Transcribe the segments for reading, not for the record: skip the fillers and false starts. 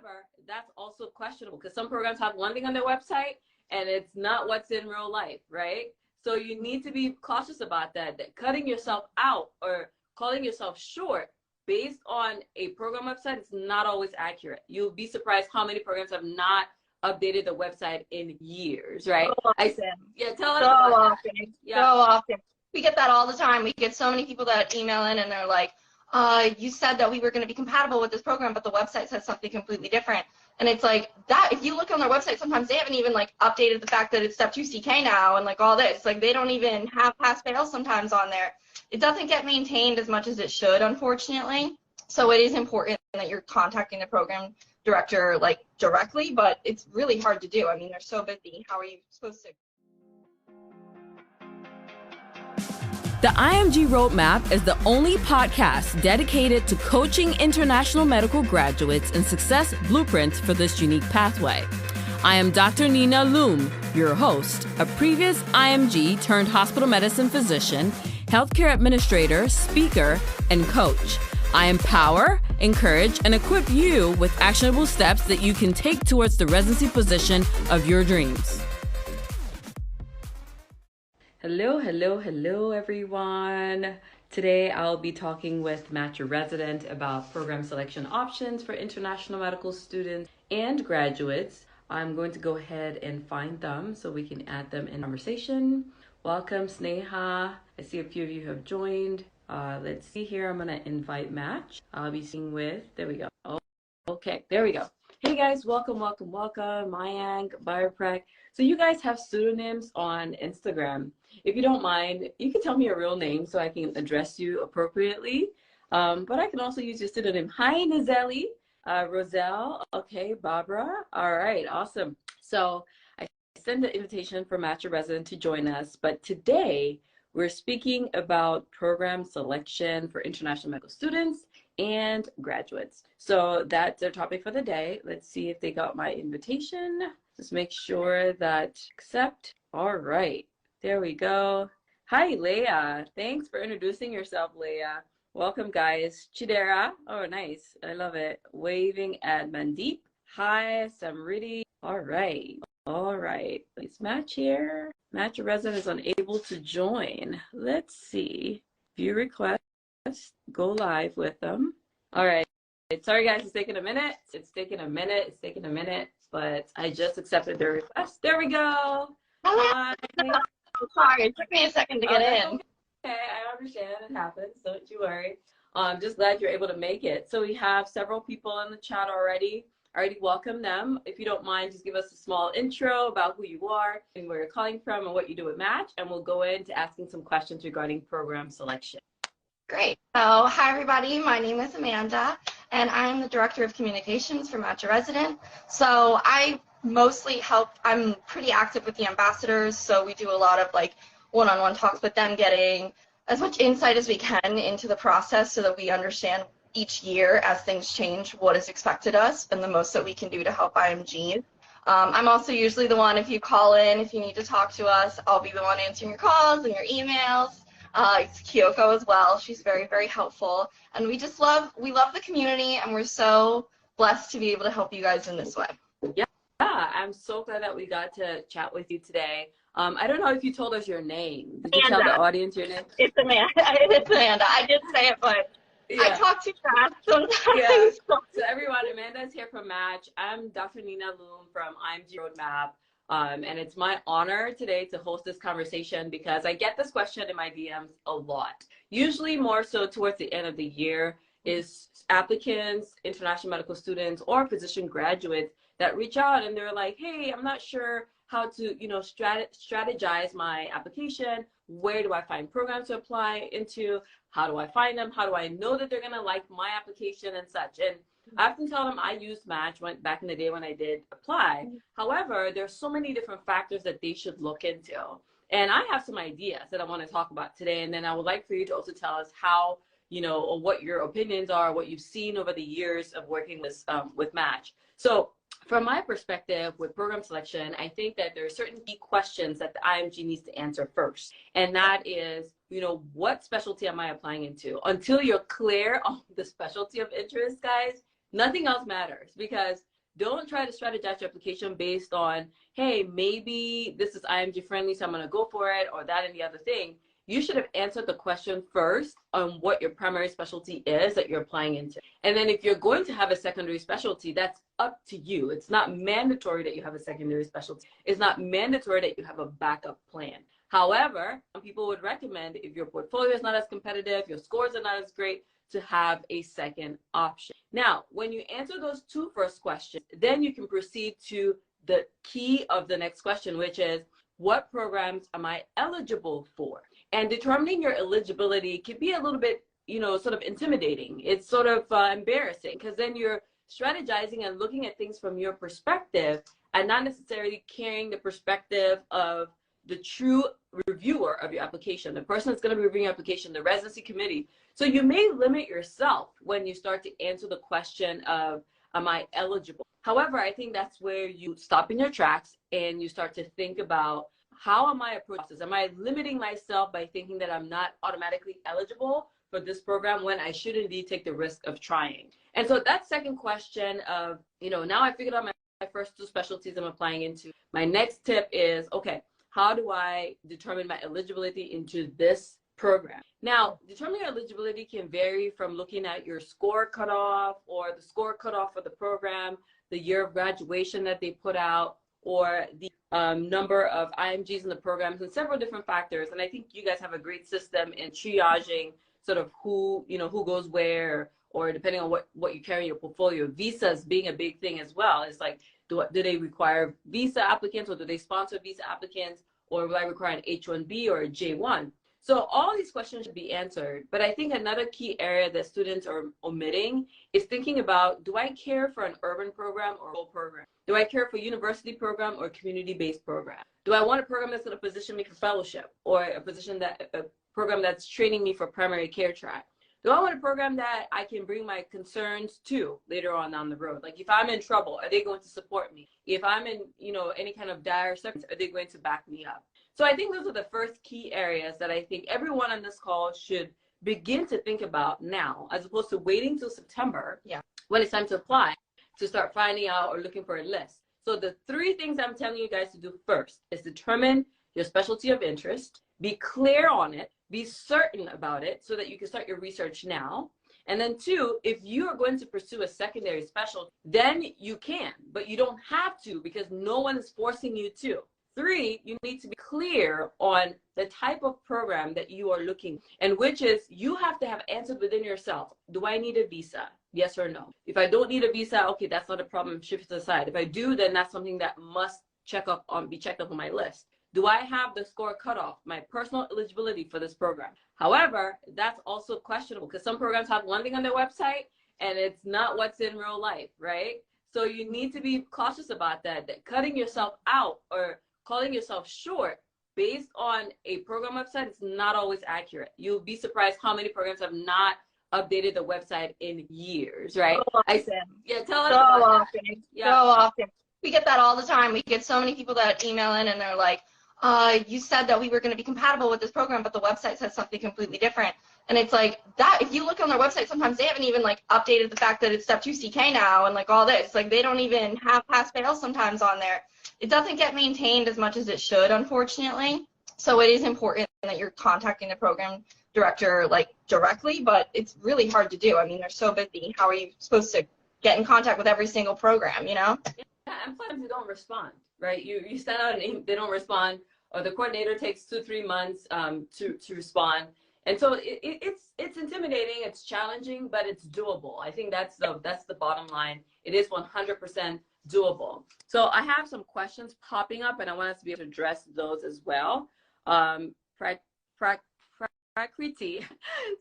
However, that's also questionable because some programs have one thing on their website and it's not what's in real life, right? So you need to be cautious about that, that cutting yourself out or calling yourself short based on a program website is not always accurate. You'll be surprised how many programs have not updated the website in years, right? So often. Yeah, tell us so about often. that. Yeah. So often. We get that all the time. We get so many people that email in and they're like, you said that we were going to be compatible with this program, but the website says something completely different. And it's like that, if you look on their website, sometimes they haven't even like updated the fact that it's step 2 CK now and like all this. Like they don't even have pass fail sometimes on there. It doesn't get maintained as much as it should, unfortunately. So it is important that you're contacting the program director like directly, but it's really hard to do. I mean, they're so busy. How are you supposed to? The IMG Roadmap is the only podcast dedicated to coaching international medical graduates in success blueprints for this unique pathway. I am Dr. Nina Loom, your host, a previous IMG turned hospital medicine physician, healthcare administrator, speaker, and coach. I empower, encourage, and equip you with actionable steps that you can take towards the residency position of your dreams. Hello, everyone. Today, I'll be talking with MatchAResident about program selection options for international medical students and graduates. I'm going to go ahead and find them so we can add them in conversation. Welcome, Sneha. I see a few of you have joined. Let's see here. I'm going to invite Match. I'll be seeing with, there we go. Oh, okay, there we go. Hey guys, welcome. Mayank, Bioprec. So you guys have pseudonyms on Instagram. If you don't mind, you can tell me your real name so I can address you appropriately. But I can also use your pseudonym. Hi, Nizeli, Roselle, okay, Barbara. All right, awesome. So I send the invitation for MatchAResident to join us, but today we're speaking about program selection for international medical students and graduates. So that's our topic for the day. Let's see if they got my invitation. Just make sure that accept. All right, there we go. Hi, Leah. Thanks for introducing yourself, Leah. Welcome, guys. Chidera. Oh, nice. I love it. Waving at Mandeep. Hi, Samriti. All right. It's Match here. MatchAResident is unable to join. Let's see. View request. Go live with them. All right. Sorry, guys. It's taking a minute. But I just accepted their request. There we go. Hi. Sorry, it took me a second to get in. Okay, I understand. It happens. Don't you worry. I'm just glad you're able to make it. So we have several people in the chat already. I already welcomed them. If you don't mind, just give us a small intro about who you are and where you're calling from and what you do at Match, and we'll go into asking some questions regarding program selection. Great. So, hi everybody. My name is Amanda, and I'm the Director of Communications for MatchAResident. So I mostly help, I'm pretty active with the ambassadors, so we do a lot of like one-on-one talks with them, getting as much insight as we can into the process so that we understand each year as things change what is expected of us and the most that we can do to help IMGs. I'm also usually the one, if you call in, if you need to talk to us, I'll be the one answering your calls and your emails. It's Kyoko as well. She's very, very helpful. And we love the community, and we're so blessed to be able to help you guys in this way. Yeah, I'm so glad that we got to chat with you today. I don't know if you told us your name. Did you tell the audience your name? It's Amanda. It's Amanda. I did say it, but yeah. I talk too fast sometimes. Yeah. So everyone, Amanda is here from Match. I'm Dr. Nina Loom from IMG Roadmap. And it's my honor today to host this conversation because I get this question in my DMs a lot. Usually more so towards the end of the year is applicants, international medical students, or physician graduates that reach out and they're like, hey, I'm not sure how to, strategize my application. Where do I find programs to apply into? How do I find them? How do I know that they're gonna like my application and such? And I often tell them I used Match back in the day when I did apply. However, there's so many different factors that they should look into. And I have some ideas that I want to talk about today. And then I would like for you to also tell us how, or what your opinions are, what you've seen over the years of working with Match. So from my perspective with program selection, I think that there are certain key questions that the IMG needs to answer first. And that is, what specialty am I applying into? Until you're clear on the specialty of interest, guys, Nothing else matters, because don't try to strategize your application based on, hey, maybe this is IMG friendly, so I'm going to go for it, or that and the other thing. You should have answered the question first on what your primary specialty is that you're applying into. And then if you're going to have a secondary specialty, that's up to you. It's not mandatory that you have a secondary specialty. It's not mandatory that you have a backup plan. However, some people would recommend, if your portfolio is not as competitive, your scores are not as great, to have a second option. Now, when you answer those two first questions, then you can proceed to the key of the next question, which is, what programs am I eligible for? And determining your eligibility can be a little bit, sort of intimidating. It's sort of embarrassing, because then you're strategizing and looking at things from your perspective and not necessarily carrying the perspective of the true reviewer of your application, the person that's going to be reviewing your application, the residency committee. So you may limit yourself when you start to answer the question of, am I eligible? However, I think that's where you stop in your tracks and you start to think about, how am I approaching this? Am I limiting myself by thinking that I'm not automatically eligible for this program when I should indeed take the risk of trying? And so that second question of, now I figured out my first two specialties I'm applying into. My next tip is, okay, how do I determine my eligibility into this program? Now, determining your eligibility can vary from looking at your score cutoff, or the score cutoff for the program, the year of graduation that they put out, or the number of IMGs in the programs, and several different factors. And I think you guys have a great system in triaging sort of who goes where, or depending on what you carry in your portfolio. Visas being a big thing as well. It's like, do they require visa applicants, or do they sponsor visa applicants, or will I require an H-1B or a J-1? So all these questions should be answered. But I think another key area that students are omitting is thinking about, do I care for an urban program or a rural program? Do I care for a university program or a community-based program? Do I want a program that's going to position me for fellowship, or a program that's training me for primary care track? Do I want a program that I can bring my concerns to later on down the road? Like, if I'm in trouble, are they going to support me? If I'm in, any kind of dire circumstance, are they going to back me up? So I think those are the first key areas that I think everyone on this call should begin to think about now, as opposed to waiting till September, when it's time to apply, to start finding out or looking for a list. So the three things I'm telling you guys to do first is determine your specialty of interest, be clear on it, be certain about it so that you can start your research now. And then two, if you are going to pursue a secondary specialty, then you can, but you don't have to, because no one is forcing you to. Three, you need to be clear on the type of program that you are looking, and which is, you have to have answered within yourself. Do I need a visa? Yes or no? If I don't need a visa, okay, that's not a problem, shift it aside. If I do, then that's something that must be checked up on my list. Do I have the score cutoff, my personal eligibility for this program? However, that's also questionable, because some programs have one thing on their website and it's not what's in real life, right? So you need to be cautious about that cutting yourself out or calling yourself short based on a program website is not always accurate. You'll be surprised how many programs have not updated the website in years, right? So often. Tell us so about often. that. So often. We get that all the time. We get so many people that email in and they're like, you said that we were going to be compatible with this program, but the website says something completely different. And it's like that, if you look on their website, sometimes they haven't even like updated the fact that it's step 2 CK now and like all this. Like, they don't even have pass fail sometimes on there. It doesn't get maintained as much as it should, unfortunately. So it is important that you're contacting the program director like directly, but it's really hard to do. I mean, they're so busy. How are you supposed to get in contact with every single program, Yeah, and sometimes they don't respond, right? You send out an email, they don't respond, or the coordinator takes 2-3 months to respond. And so it's intimidating, it's challenging, but it's doable. I think that's the bottom line. It is 100% doable. So I have some questions popping up, and I want us to be able to address those as well. Prakriti,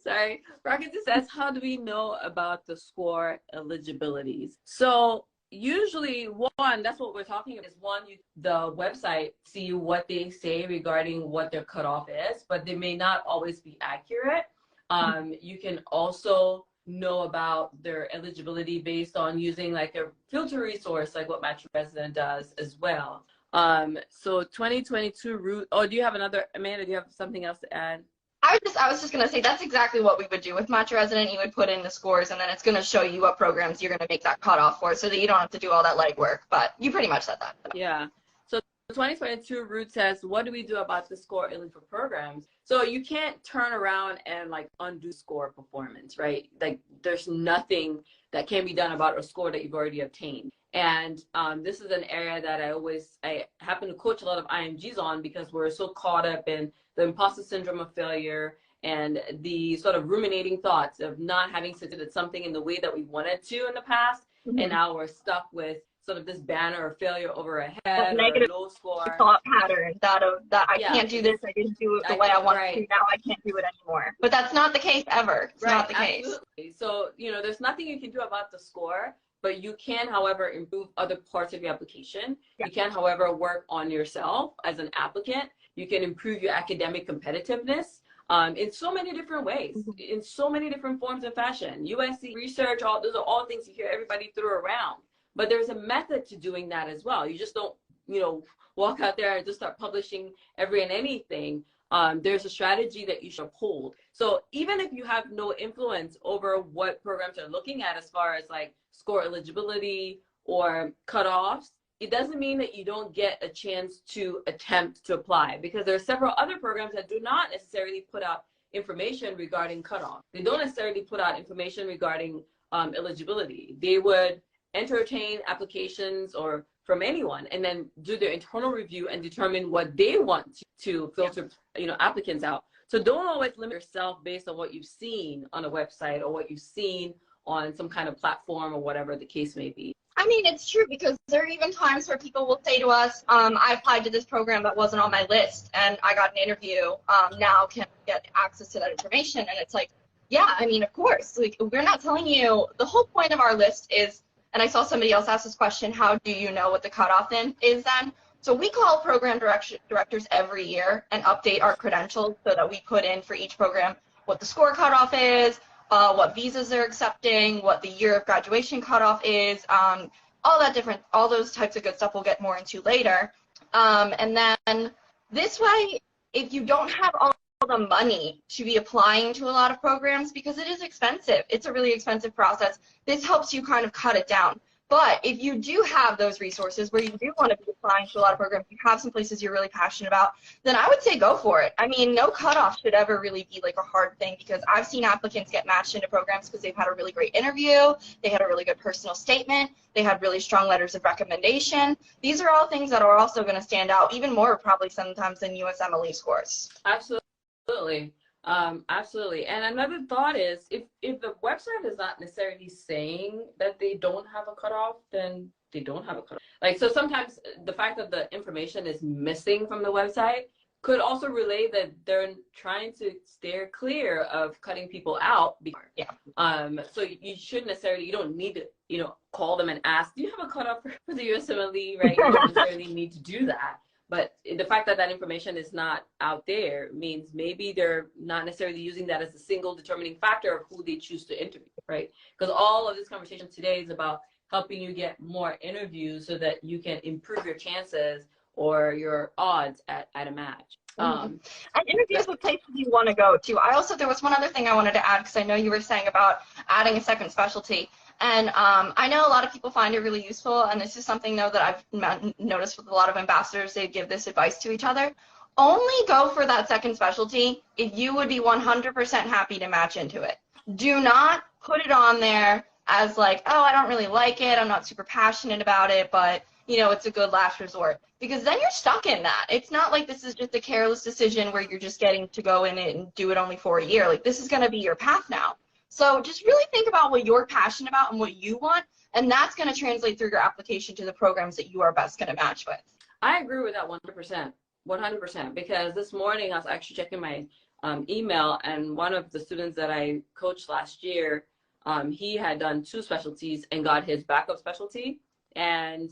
sorry, Prakriti says, how do we know about the score eligibilities? So usually, one, that's what we're talking about, is one, the website, see what they say regarding what their cutoff is, but they may not always be accurate. You can also know about their eligibility based on using like a filter resource, like what MatchAResident does as well. So 2022 route. Oh, do you have another, Amanda, do you have something else to add? I was just gonna say that's exactly what we would do with MatchAResident. You would put in the scores, and then it's gonna show you what programs you're gonna make that cutoff for, so that you don't have to do all that legwork. But you pretty much said that. Yeah. So the 2022 route says, what do we do about the score eligible programs? So you can't turn around and like undo score performance, right? Like there's nothing that can be done about a score that you've already obtained. And this is an area that I happen to coach a lot of IMGs on, because we're so caught up in the imposter syndrome of failure and the sort of ruminating thoughts of not having succeeded something in the way that we wanted to in the past. Mm-hmm. And now we're stuck with sort of this banner of failure over our head, negative or a low score thought pattern that I can't do this, I didn't do it the way I want to, now I can't do it anymore. But that's not the case ever. It's not the case. Absolutely. So, there's nothing you can do about the score, but you can, however, improve other parts of your application. Yeah. You can, however, work on yourself as an applicant. You can improve your academic competitiveness in so many different ways, in so many different forms and fashion. USC research, those are all things you hear everybody throw around. But there's a method to doing that as well. You just don't, walk out there and just start publishing every and anything. There's a strategy that you should uphold. So even if you have no influence over what programs are looking at as far as like score eligibility or cutoffs, it doesn't mean that you don't get a chance to attempt to apply, because there are several other programs that do not necessarily put out information regarding cutoff. They don't necessarily put out information regarding eligibility. They would entertain applications or from anyone and then do their internal review and determine what they want to filter applicants out. So don't always limit yourself based on what you've seen on a website or what you've seen on some kind of platform or whatever the case may be. I mean, it's true, because there are even times where people will say to us, I applied to this program that wasn't on my list and I got an interview, now can I get access to that information? And it's like, yeah, I mean, of course, like, we're not telling you, the whole point of our list is, and I saw somebody else ask this question, how do you know what the cutoff is then? So we call program directors every year and update our credentials so that we put in for each program what the score cutoff is, what visas they're accepting, what the year of graduation cutoff is, all those types of good stuff we'll get more into later. And then this way, if you don't have all the money to be applying to a lot of programs, because it is expensive, it's a really expensive process, this helps you kind of cut it down. But if you do have those resources where you do want to be applying to a lot of programs, you have some places you're really passionate about, then I would say go for it. I mean, no cutoff should ever really be like a hard thing, because I've seen applicants get matched into programs because they've had a really great interview, they had a really good personal statement, they had really strong letters of recommendation. These are all things that are also going to stand out even more probably sometimes than USMLE scores. Absolutely. Absolutely. And another thought is, if the website is not necessarily saying that they don't have a cutoff, then they don't have a cutoff. Like, so sometimes the fact that the information is missing from the website could also relay that they're trying to steer clear of cutting people out. Yeah. So you shouldn't necessarily, you don't need to, call them and ask, do you have a cutoff for the USMLE, right? You don't necessarily need to do that. But the fact that that information is not out there means maybe they're not necessarily using that as a single determining factor of who they choose to interview, right? Because all of this conversation today is about helping you get more interviews so that you can improve your chances or your odds at a match. And interviews with places you want to go to. There was one other thing I wanted to add, because I know you were saying about adding a second specialty. And I know a lot of people find it really useful, and this is something, though, that I've noticed with a lot of ambassadors. They give this advice to each other. Only go for that second specialty if you would be 100% happy to match into it. Do not put it on there as like, oh, I don't really like it, I'm not super passionate about it, but, it's a good last resort. Because then you're stuck in that. It's not like this is just a careless decision where you're just getting to go in it and do it only for a year. Like, this is going to be your path now. So just really think about what you're passionate about and what you want, and that's going to translate through your application to the programs that you are best going to match with. I agree with that 100%, because this morning I was actually checking my email, and one of the students that I coached last year, he had done 2 specialties and got his backup specialty. And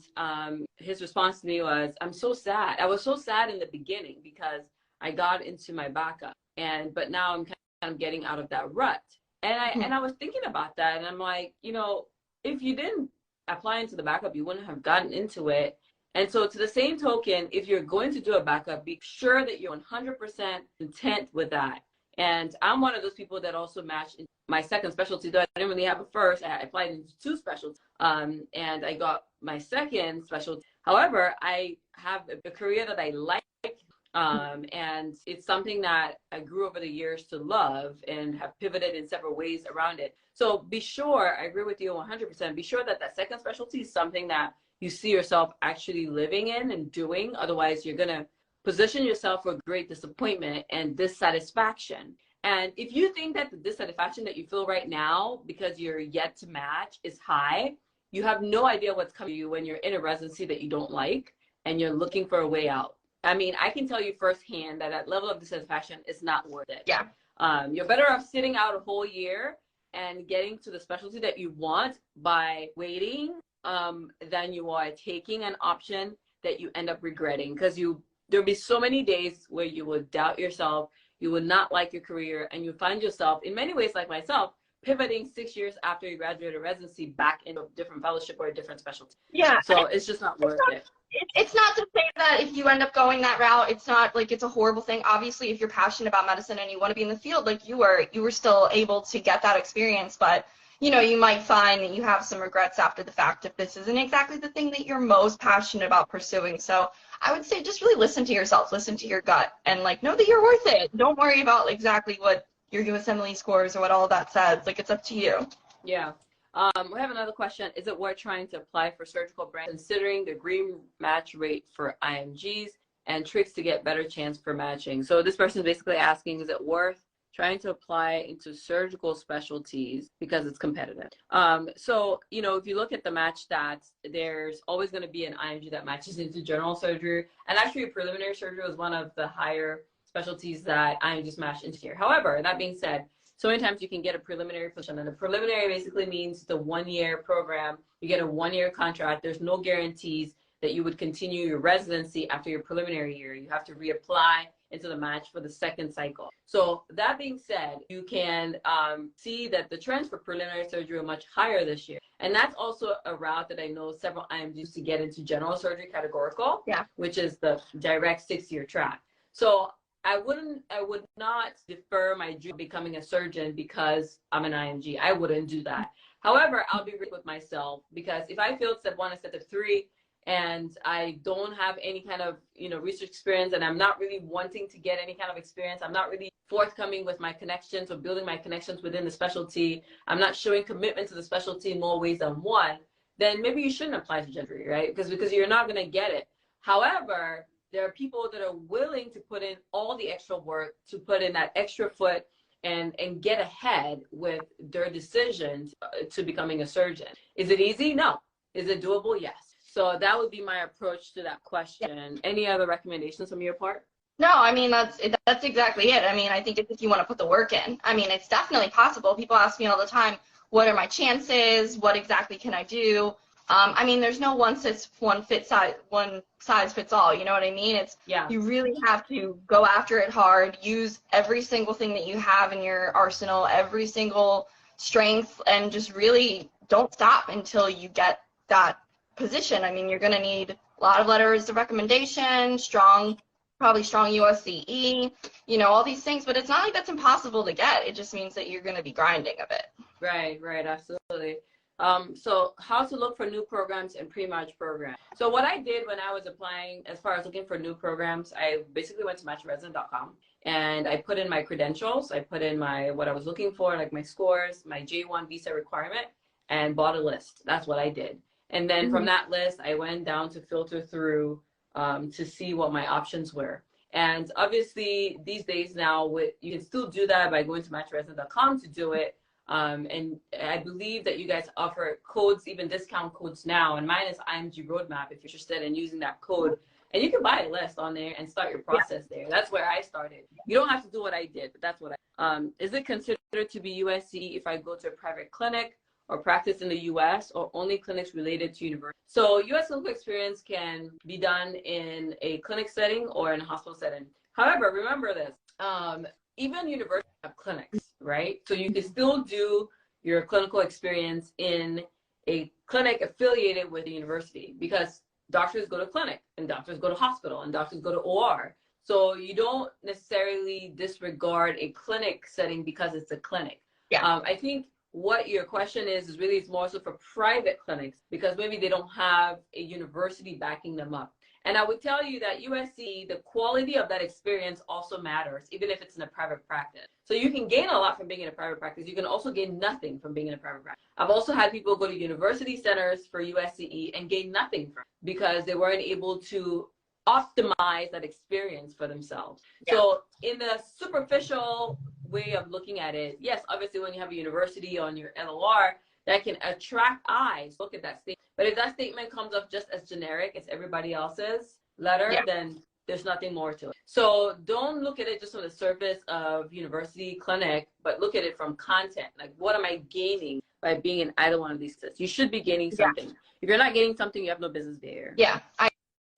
his response to me was, I'm so sad. I was so sad in the beginning because I got into my backup, but now I'm kind of getting out of that rut. And I was thinking about that, and I'm like, if you didn't apply into the backup, you wouldn't have gotten into it. And so to the same token, if you're going to do a backup, be sure that you're 100% content with that. And I'm one of those people that also matched in my second specialty, though I didn't really have a first. I applied into two specialties, and I got my second specialty. However, I have a career that I like, and it's something that I grew over the years to love and have pivoted in several ways around it. So be sure, I agree with you 100%, be sure that that second specialty is something that you see yourself actually living in and doing. Otherwise, you're going to position yourself for great disappointment and dissatisfaction. And if you think that the dissatisfaction that you feel right now because you're yet to match is high, you have no idea what's coming to you when you're in a residency that you don't like and you're looking for a way out. I mean, I can tell you firsthand that that level of dissatisfaction is not worth it. Yeah. You're better off sitting out a whole year and getting to the specialty that you want by waiting than you are taking an option that you end up regretting, because there'll be so many days where you will doubt yourself, you will not like your career, and you find yourself, in many ways like myself, pivoting 6 years after you graduated residency back into a different fellowship or a different specialty. Yeah. So it's just not worth it. It's not to say that if you end up going that route, it's not like it's a horrible thing. Obviously, if you're passionate about medicine and you want to be in the field, like you were still able to get that experience. But, you know, you might find that you have some regrets after the fact if this isn't exactly the thing that you're most passionate about pursuing. So I would say just really listen to yourself, listen to your gut, and like know that you're worth it. Don't worry about exactly what your USMLE scores or what all of that says. Like, it's up to you. Yeah. We have another question. Is it worth trying to apply for surgical branch considering the green match rate for IMGs and tricks to get better chance for matching? So this person is basically asking, is it worth trying to apply into surgical specialties because it's competitive? So, you know, if you look at the match stats, there's always going to be an IMG that matches into general surgery. And actually, preliminary surgery was one of the higher specialties that IMGs match into here. However, that being said, so many times you can get a preliminary position, and a preliminary basically means the 1 year program. You get a 1 year contract. There's no guarantees that you would continue your residency after your preliminary year. You have to reapply into the match for the second cycle. So that being said, you can see that the trends for preliminary surgery are much higher this year. And that's also a route that I know several IMGs to get into general surgery categorical, which is the direct 6-year track. So I would not defer my dream of becoming a surgeon because I'm an IMG. I wouldn't do that. However, I'll be real with myself, because if I failed step 1 and step 3 and I don't have any kind of, you know, research experience, and I'm not really wanting to get any kind of experience, I'm not really forthcoming with my connections or building my connections within the specialty, I'm not showing commitment to the specialty in more ways than one, then maybe you shouldn't apply to surgery, right? Because you're not going to get it. However, there are people that are willing to put in all the extra work, to put in that extra foot and get ahead with their decisions to becoming a surgeon. Is it easy? No. Is it doable? Yes. So that would be my approach to that question. Any other recommendations from your part? No, I mean, that's exactly it. I mean, I think it's if you want to put the work in. I mean, it's definitely possible. People ask me all the time, what are my chances? What exactly can I do? I mean, there's no one size fits all. You know what I mean? You really have to go after it hard, use every single thing that you have in your arsenal, every single strength, and just really don't stop until you get that position. I mean, you're going to need a lot of letters of recommendation, probably strong USCE, you know, all these things, but it's not like that's impossible to get. It just means that you're going to be grinding a bit. Right, absolutely. So how to look for new programs and pre-match programs. So what I did when I was applying, as far as looking for new programs, I basically went to MatchAResident.com and I put in my credentials. I put in what I was looking for, like my scores, my J1 visa requirement, and bought a list. That's what I did. And then from that list, I went down to filter through to see what my options were. And obviously these days now, you can still do that by going to MatchAResident.com to do it. And I believe that you guys offer codes, even discount codes now, and mine is IMG Roadmap if you're interested in using that code. And you can buy a list on there and start your process there. That's where I started. You don't have to do what I did, but that's what is it considered to be USC if I go to a private clinic or practice in the US, or only clinics related to university? So US clinical experience can be done in a clinic setting or in a hospital setting. However, remember this, even universities have clinics, right? So you can still do your clinical experience in a clinic affiliated with the university, because doctors go to clinic and doctors go to hospital and doctors go to OR. So you don't necessarily disregard a clinic setting because it's a clinic. Yeah. I think what your question is really it's more so for private clinics because maybe they don't have a university backing them up. And I would tell you that USC, the quality of that experience also matters, even if it's in a private practice. So you can gain a lot from being in a private practice. You can also gain nothing from being in a private practice. I've also had people go to university centers for USCE and gain nothing from it because they weren't able to optimize that experience for themselves. Yeah. So in the superficial way of looking at it, yes, obviously when you have a university on your LOR, that can attract eyes. Look at that statement. But if that statement comes off just as generic as everybody else's letter, then there's nothing more to it. So don't look at it just on the surface of university clinic, but look at it from content. Like, what am I gaining by being in either one of these systems? You should be gaining something. If you're not gaining something, you have no business there. Yeah, I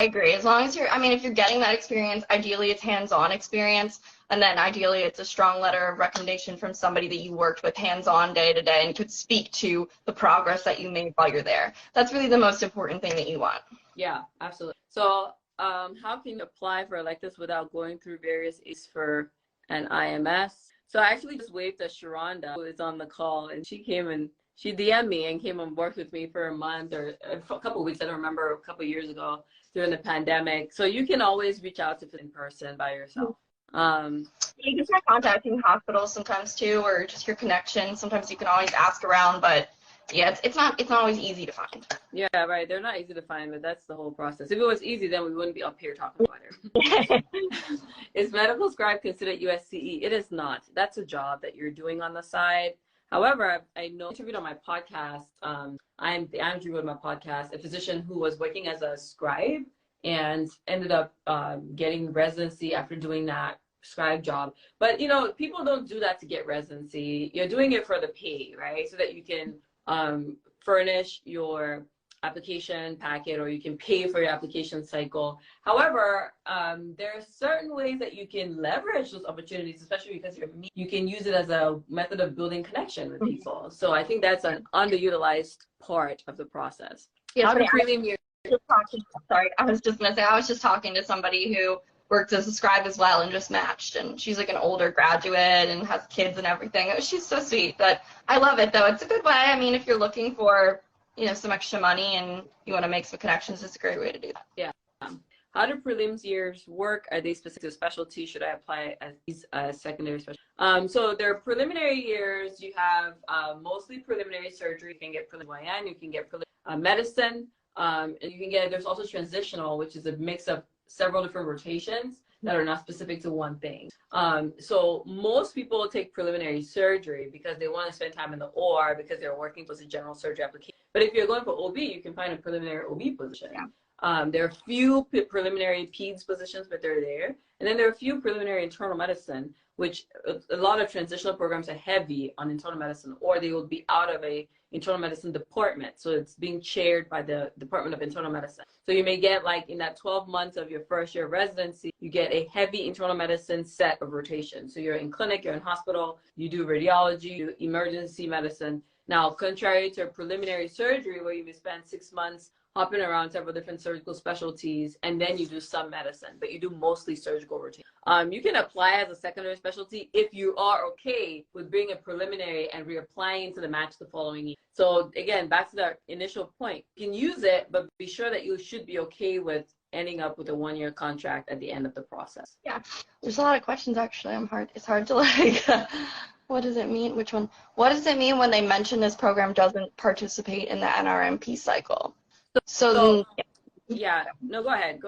agree. As long as you're, I mean, if you're getting that experience, ideally it's hands-on experience, and then ideally it's a strong letter of recommendation from somebody that you worked with hands-on day to day and could speak to the progress that you made while you're there. That's really the most important thing that you want. Yeah, absolutely. So how can you apply for electives without going through various ACE for an IMS? So I actually just waved at Sharonda, who is on the call, and she came and she DM'd me and came and worked with me for a month or a couple of weeks. I don't remember, a couple of years ago during the pandemic. So you can always reach out to them in person by yourself. You can try contacting hospitals sometimes too, or just your connection. Sometimes you can always ask around, but yeah, it's not always easy to find. Yeah, right. They're not easy to find, but that's the whole process. If it was easy, then we wouldn't be up here talking about it. Is medical scribe considered USCE? It is not. That's a job that you're doing on the side. However, I know interviewed on my podcast, I'm the IMG with my podcast, a physician who was working as a scribe and ended up getting residency after doing that scribe job. But, you know, people don't do that to get residency. You're doing it for the pay, right? So that you can furnish your application packet, or you can pay for your application cycle. However, there are certain ways that you can leverage those opportunities, especially because you can use it as a method of building connection with people. So I think that's an underutilized part of the process. Yeah, I was just gonna say, I was just talking to somebody who works as a scribe as well and just matched, and she's like an older graduate and has kids and everything. She's so sweet, but I love it though. It's a good way. I mean, if you're looking for, you know, some extra money and you want to make some connections, it's a great way to do that. Yeah. How do prelims years work? Are they specific to specialty? Should I apply as these secondary specialty? So their preliminary years, you have mostly preliminary surgery. You can get preliminary YN, you can get medicine, and you can get, there's also transitional, which is a mix of several different rotations that are not specific to one thing. So most people take preliminary surgery because they want to spend time in the OR because they're working towards a general surgery application. But if you're going for OB, you can find a preliminary OB position. Yeah. There are few preliminary peds positions, but they're there. And then there are a few preliminary internal medicine, which a lot of transitional programs are heavy on internal medicine, or they will be out of a internal medicine department. So it's being chaired by the Department of Internal Medicine. So you may get, like, in that 12 months of your first year of residency, you get a heavy internal medicine set of rotations. So you're in clinic, you're in hospital, you do radiology, you do emergency medicine. Now, contrary to a preliminary surgery where you may spend 6 months hopping around several different surgical specialties, and then you do some medicine, but you do mostly surgical rotation. You can apply as a secondary specialty if you are okay with being a preliminary and reapplying to the match the following year. So again, back to the initial point, you can use it, but be sure that you should be okay with ending up with a 1-year contract at the end of the process. Yeah, there's a lot of questions actually. It's hard to like, what does it mean? Which one? What does it mean when they mention this program doesn't participate in the NRMP cycle? So yeah, no, go ahead,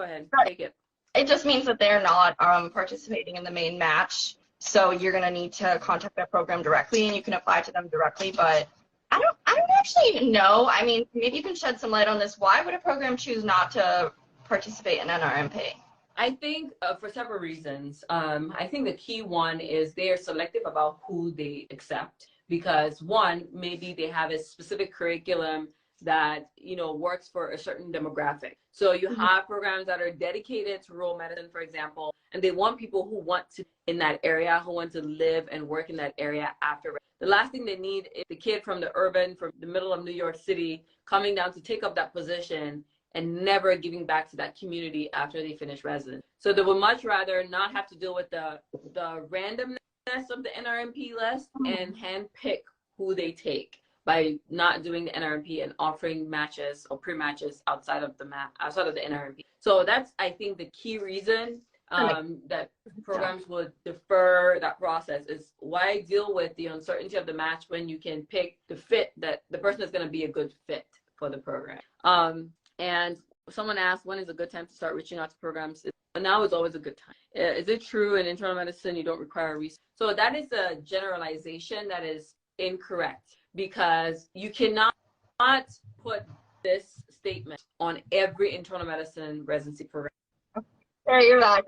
take it. It just means that they're not participating in the main match. So you're gonna need to contact that program directly, and you can apply to them directly. But I don't actually know. I mean, maybe you can shed some light on this. Why would a program choose not to participate in NRMP? I think for several reasons. I think the key one is they are selective about who they accept, because one, maybe they have a specific curriculum that, you know, works for a certain demographic. So you have programs that are dedicated to rural medicine, for example, and they want people who want to in that area, who want to live and work in that area after. The last thing they need is the kid from the middle of New York City coming down to take up that position and never giving back to that community after they finish residency. So they would much rather not have to deal with the randomness of the NRMP list and handpick who they take by not doing the NRMP and offering matches or pre-matches outside of the NRMP. So that's, I think, the key reason that programs would defer that process is why deal with the uncertainty of the match when you can pick the fit that the person is going to be a good fit for the program. And someone asked, when is a good time to start reaching out to programs? Now is always a good time. Is it true in internal medicine you don't require research? So that is a generalization that is incorrect, because you cannot put this statement on every internal medicine residency program. There, you're back.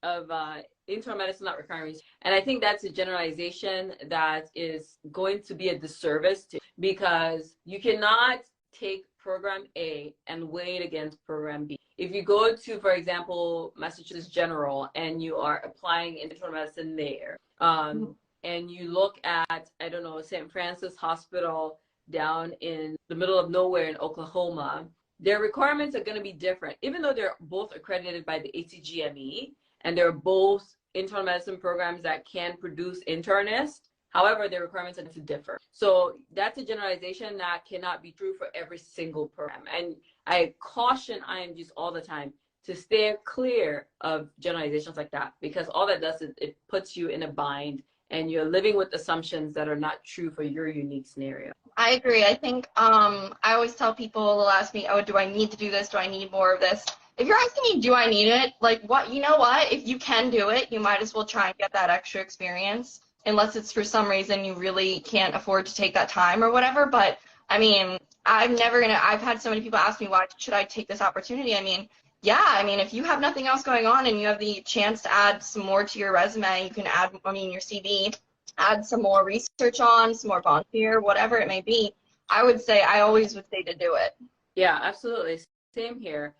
Of internal medicine not requiring research. And I think that's a generalization that is going to be a disservice to, because you cannot take program A and weigh it against program B. If you go to, for example, Massachusetts General and you are applying internal medicine there, and you look at, I don't know, St. Francis Hospital down in the middle of nowhere in Oklahoma, their requirements are going to be different, even though they're both accredited by the ACGME and they're both internal medicine programs that can produce internists. However, their requirements are to differ. So that's a generalization that cannot be true for every single program. And I caution IMGs all the time to stay clear of generalizations like that, because all that does is it puts you in a bind and you're living with assumptions that are not true for your unique scenario. I agree. I think I always tell people, they'll ask me, oh, do I need to do this? Do I need more of this? If you're asking me, do I need it? Like, what? You know what? If you can do it, you might as well try and get that extra experience, unless it's for some reason you really can't afford to take that time or whatever. But I mean, I've had so many people ask me, why should I take this opportunity? I mean, yeah, I mean, if you have nothing else going on and you have the chance to add some more to your resume, you can add, your CV, add some more research on, some more volunteer, whatever it may be. I always would say to do it. Yeah, absolutely. Same here.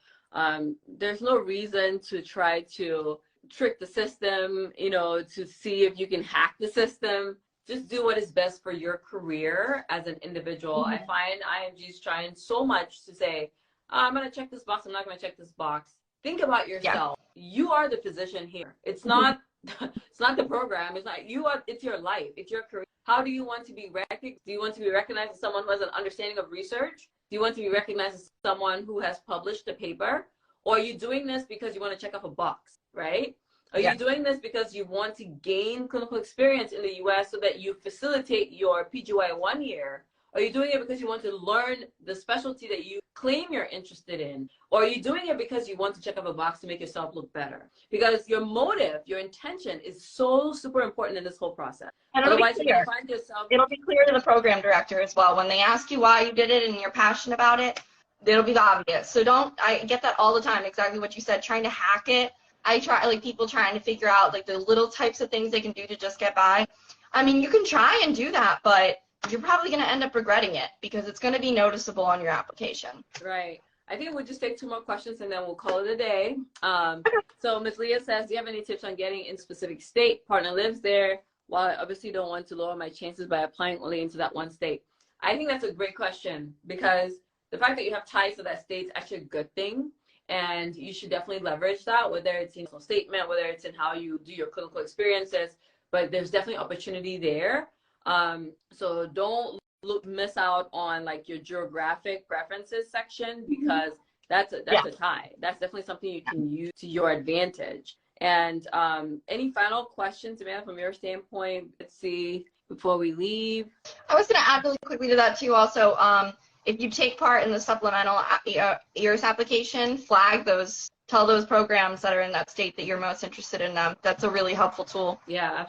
There's no reason to try to trick the system, to see if you can hack the system. Just do what is best for your career as an individual. I find IMGs trying so much to say, I'm going to check this box, I'm not going to check this box. Think about yourself. Yeah. You are the physician here. It's not it's not the program. It's not you. It's your life. It's your career. How do you want to be recognized? Do you want to be recognized as someone who has an understanding of research? Do you want to be recognized as someone who has published a paper? Or are you doing this because you want to check off a box, right? Are you doing this because you want to gain clinical experience in the US so that you facilitate your PGY 1 year? Are you doing it because you want to learn the specialty that you claim you're interested in? Or are you doing it because you want to check off a box to make yourself look better? Because your motive, your intention is so super important in this whole process. And otherwise, you're going to find yourself... It'll be clear to the program director as well. When they ask you why you did it and you're passionate about it, it'll be obvious. So I get that all the time, exactly what you said, trying to hack it. I try, people trying to figure out the little types of things they can do to just get by. I mean, you can try and do that, but you're probably going to end up regretting it because it's going to be noticeable on your application. Right. I think we'll just take 2 more questions and then we'll call it a day. So Ms. Leah says, do you have any tips on getting in specific state? Partner lives there. While I obviously don't want to lower my chances by applying only into that one state. I think that's a great question, because the fact that you have ties to that state is actually a good thing. And you should definitely leverage that, whether it's in your statement, whether it's in how you do your clinical experiences. But there's definitely opportunity there. So don't miss out on your geographic preferences section, because that's a tie. That's definitely something you can use to your advantage. And any final questions, Amanda, from your standpoint? Let's see, before we leave. I was going to add really quickly to that too also. If you take part in the supplemental EARS application, tell those programs that are in that state that you're most interested in them. That's a really helpful tool. Yeah,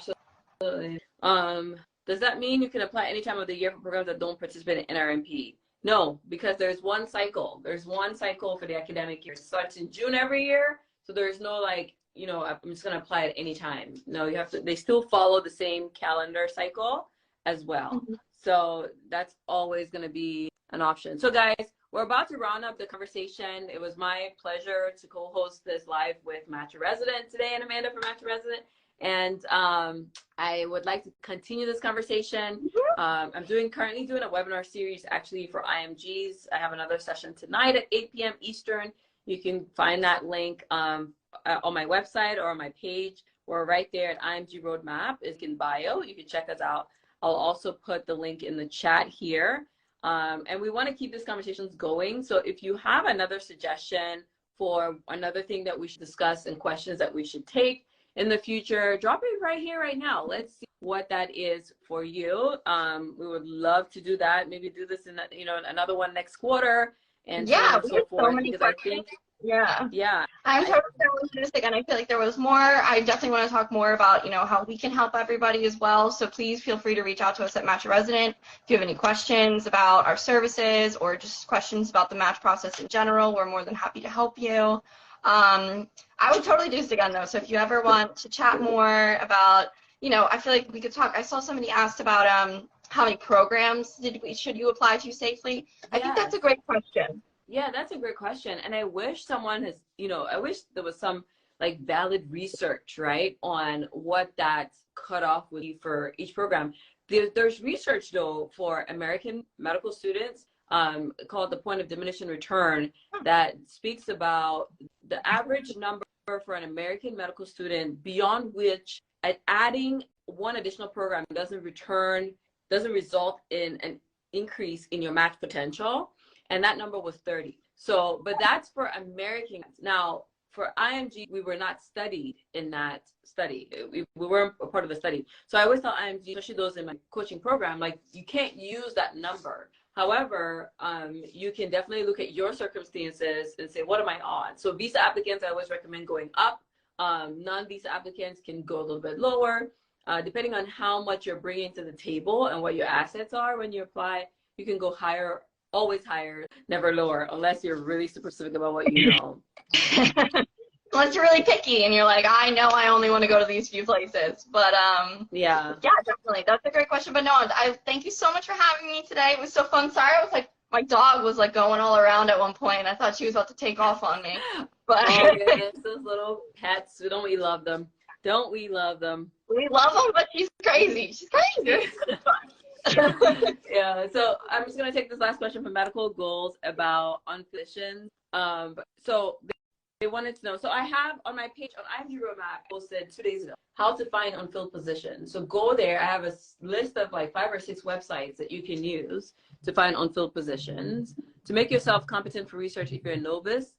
absolutely. Does that mean you can apply any time of the year for programs that don't participate in NRMP? No, because there's one cycle. There's one cycle for the academic year. It starts in June every year, so there's no I'm just going to apply at any time. No, you have to. They still follow the same calendar cycle as well. So that's always going to be an option. So guys, we're about to round up the conversation. It was my pleasure to co-host this live with MatchAResident today, and Amanda from MatchAResident. And I would like to continue this conversation. I'm currently doing a webinar series actually for IMGs. I have another session tonight at 8 p.m. Eastern. You can find that link on my website or on my page. We're right there at IMG Roadmap. It's in bio. You can check us out. I'll also put the link in the chat here. And we want to keep these conversations going. So if you have another suggestion for another thing that we should discuss and questions that we should take in the future, drop it right here, right now. Let's see what that is for you. We would love to do that. Maybe do this in another one next quarter and so on and so forth. So many questions. Yeah. I'm totally optimistic, and I feel like there was more. I definitely want to talk more about, how we can help everybody as well. So please feel free to reach out to us at MatchAResident if you have any questions about our services or just questions about the match process in general. We're more than happy to help you. I would totally do this again, though. So if you ever want to chat more about, I feel like we could talk. I saw somebody asked about how many programs should you apply to safely. I think that's a great question. Yeah, that's a great question. And I wish someone has, I wish there was some like valid research, right, on what that cutoff would be for each program. There's research, though, for American medical students called the point of diminishing return that speaks about the average number for an American medical student beyond which adding one additional program doesn't result in an increase in your match potential. And that number was 30. So, but that's for Americans. Now, for IMG, we were not studied in that study. We weren't a part of the study. So I always tell IMG, especially those in my coaching program, like you can't use that number. However, you can definitely look at your circumstances and say, what am I on? So visa applicants, I always recommend going up. Non-visa applicants can go a little bit lower. Depending on how much you're bringing to the table and what your assets are when you apply, you can go higher. Always higher, never lower, unless you're really super specific about what you know. Unless you're really picky and you're like, I know I only want to go to these few places. But yeah, definitely. That's a great question. But no, I thank you so much for having me today. It was so fun. Sorry, I was like, my dog was like going all around at one point. I thought she was about to take off on me. But oh goodness, those little pets, don't we love them? Don't we love them? We love them, but she's crazy. She's crazy. Yeah, so I'm just going to take this last question from Medical Goals about unfilled positions. So they wanted to know. So I have on my page on IMG Roadmap posted 2 days ago how to find unfilled positions. So go there. I have a list of like 5 or 6 websites that you can use to find unfilled positions. To make yourself competent for research if you're a novice,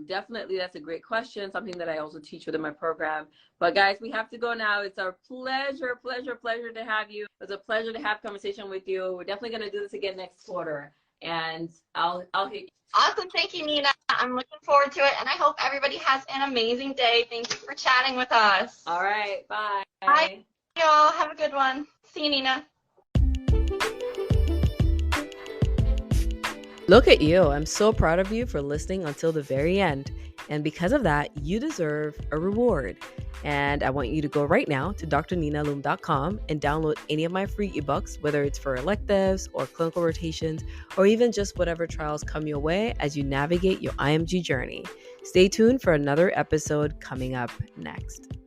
definitely that's a great question, something that I also teach within my program. But guys, we have to go now. It's our pleasure to have you. It's a pleasure to have conversation with you. We're definitely going to do this again next quarter, and I'll hit you. Awesome. Thank you, Nina. I'm looking forward to it, and I hope everybody has an amazing day. Thank you for chatting with us. All right. Bye. Bye, y'all. Have a good one. See you, Nina. Look at you. I'm so proud of you for listening until the very end. And because of that, you deserve a reward. And I want you to go right now to drninaloom.com and download any of my free ebooks, whether it's for electives or clinical rotations, or even just whatever trials come your way as you navigate your IMG journey. Stay tuned for another episode coming up next.